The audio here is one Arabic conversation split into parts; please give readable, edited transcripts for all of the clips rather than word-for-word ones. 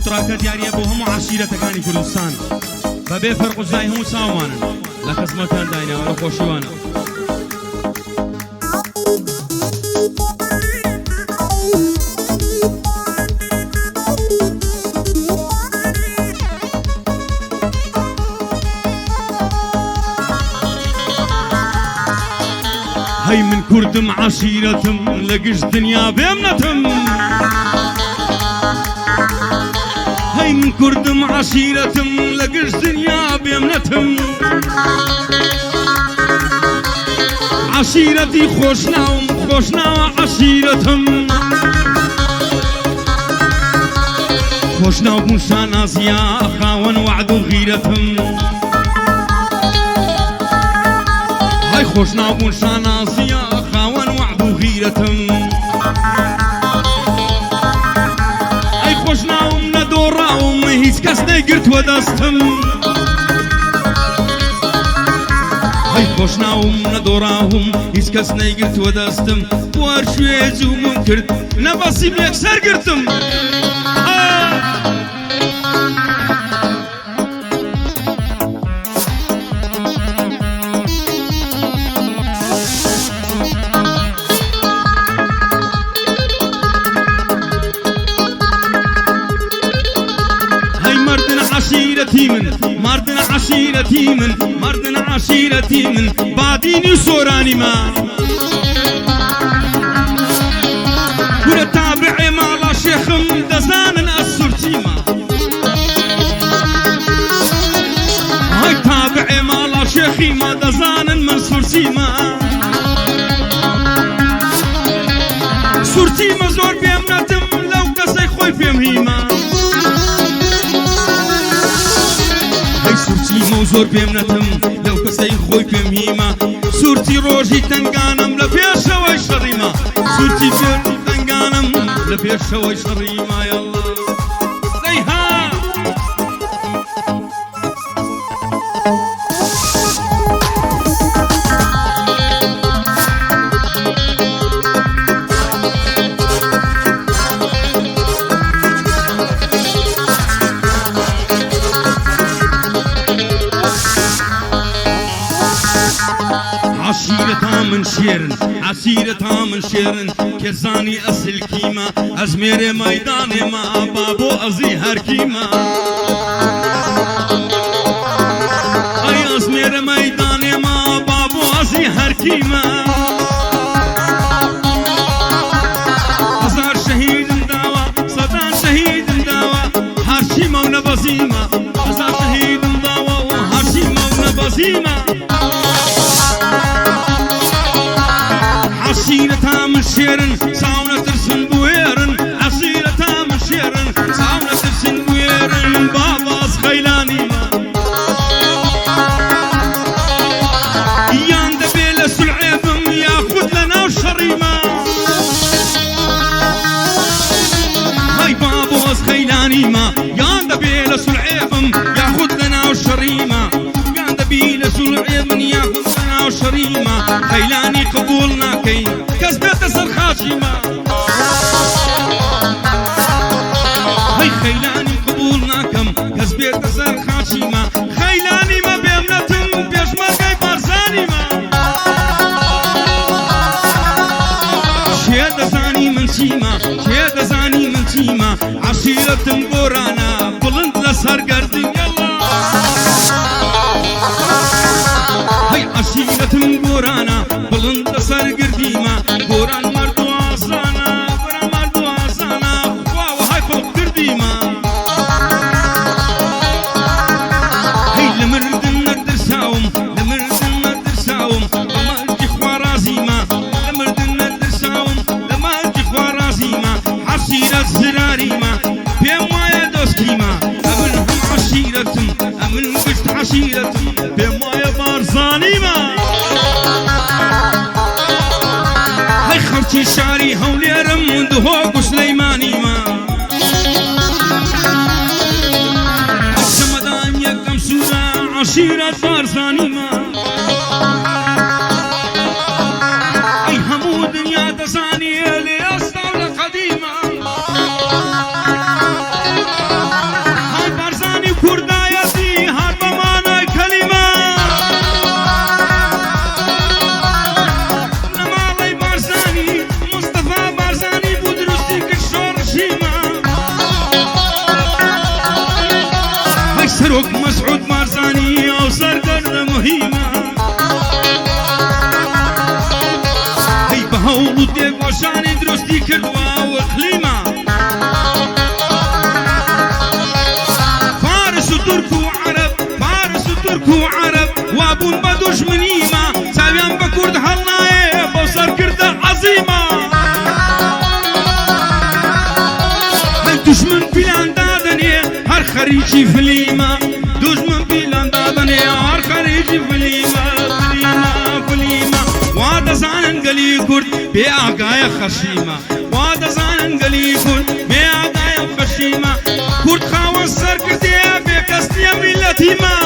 ئەوتڕاکە دیارە بۆ هەموو عەشیرەتەکانی کوردستان بەبێ فەرق و جای هەموو چاوانن لە خزمەتان داینەوە لە خۆشیوانە. هەی من کوردم عەشیرەتم لە گشت دنیا بێمنەتم، هەی من کوردم عەشیرەتم لە گشت دنیا بێمنەتم، عەشیرەتی خۆشناوم خۆشناوە عەشیرەتم، خۆشناو بوون شانازیە خاوەن وەعد و غیرەتم، هەی خۆشناو بوون شانازیە خاوەن وەعد و غیرەتم، ئەی خۆشناوم نەدۆڕاوم هیچ کەس نەیگرتووە دەستم، ئەی خۆشناوم نەدۆڕاوم هیچ کەس نەیگرتووە دەستم، وەر شوێ جوومم کرد نەبەسیب یەکسەر گرتم. عشيرتي من مردنا عشيرتي من مردنا عشيرتي من بعديني وصوراني ما ولا تابعي مع الله شيخ دزان السرتي ما هاي تابعي مع الله شيخي ما دزان من سرتي ما سرتي ما زور بيمنتم لو كسي خوي بيمهيما سورتی موزور بێمنەتم لەو کەسەی خۆی پێم هیما، سورتی ڕۆژی تەنگانم لە پێشەوەی شەڕیما، سورتی تەنگانم لە پێشەوەی شەڕیما یاڵڵا دەیها. عشيرتها من شيرن عشيرتها من شيرن كرزاني أصل كيما أزمير ميداني ما بابو أزي هر كيما، أي أزمير ميداني ما بابو أزي هر كيما، هزار شهيد داوا صدان شهيد داوا هرشيما ونبزيما، هزار شهيد داوا وهرشيما ونبزيما. عشيرتها من شيرن ساونا ترسن بويرن، عشيرتها من شيرن ساونا ترسن بويرن، باباز خيلاني ما يان دبيل سلعيبم ياخد لنا وشريما، هاي باباز خيلاني ما يان دبيل سلعيبم ياخد لنا وشريما، يان دبيل سلعيبم ياخد لنا وشريما، خيلاني قبولنا كي كسبت سرخاشيما، هاي خيلاني قبولنا كم كسبت سرخاشيما، خيلاني ما بيمنتم بيشمر كي بارزاني ما شيد زاني من شيما شيد زاني من شيما، عشيرة بورانا بلند لسر قردن يلا، هاي عشيرة بورانا بلند لسر قرديما، بوران مردو آسانا بوران مردو آسانا واو هاي فوق قرديما، هاي لمردن ندر ساوم لمردن ندر ساوم لما الجي خوارازيما، لمردن ندر ساوم لما الجي خوارازيما، عشيرة زراريما بيم وايا دوسكيما، أمن هم عشيرتم أمن بشت عشيرتم بيم وايا بارزانيما، هاي خرچي شاري هوليرم دهوق سليماني ما الشمدان يكم سورة عشيرة بارزاني ما، اي همو دنيا تزاني لأسطول قديمة، كردوا وإقليما فارس وترك وعرب فارس وترك وعرب وابون بدوش منيما ساويان بكرد هالنايه بوصر كردة عظيمة من دشمن بلان دادني هر خريجي فليما دشمن بلان دادني هر خريجي فليما فليما واد زانن قلي كرد بأعقايا خشيمة واد زانن قلي كرد بأعقايا خشيمة كرد خاون سر كردية بكستيا ملتيما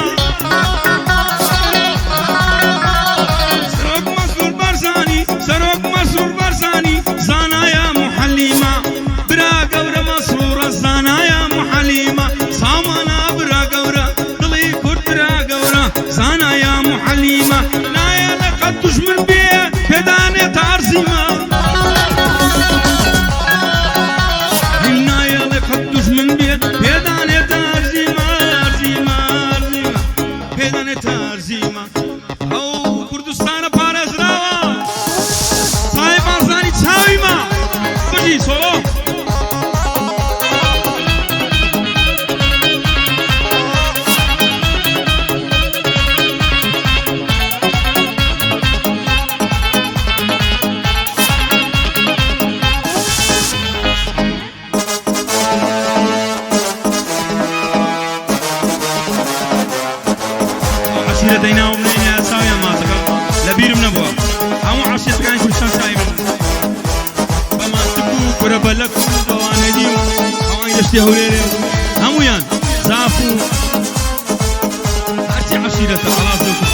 سروك مسرور برزاني زانايا محليما برا قورة مسرورة زانايا محليما سامانا برا قورة ضلي كرد برا قورة زانايا محليما نايا لقد تجمن بيه بدانة تعرزيما نايا لقد تجمن بيه بدانة تعرزيما بدانة تعرزيما او كردستان بارز راوا صاحب ارزاني تساويما بجي سولو عشيرة دينا ومنين ساوية ما تقل لبير من ابوها همو عشيرة كان كل شان سايبا بما تبوك وربلك دوان ديو هواي دشتي هوليري همو يان زافو هاتي عشيرة خلاص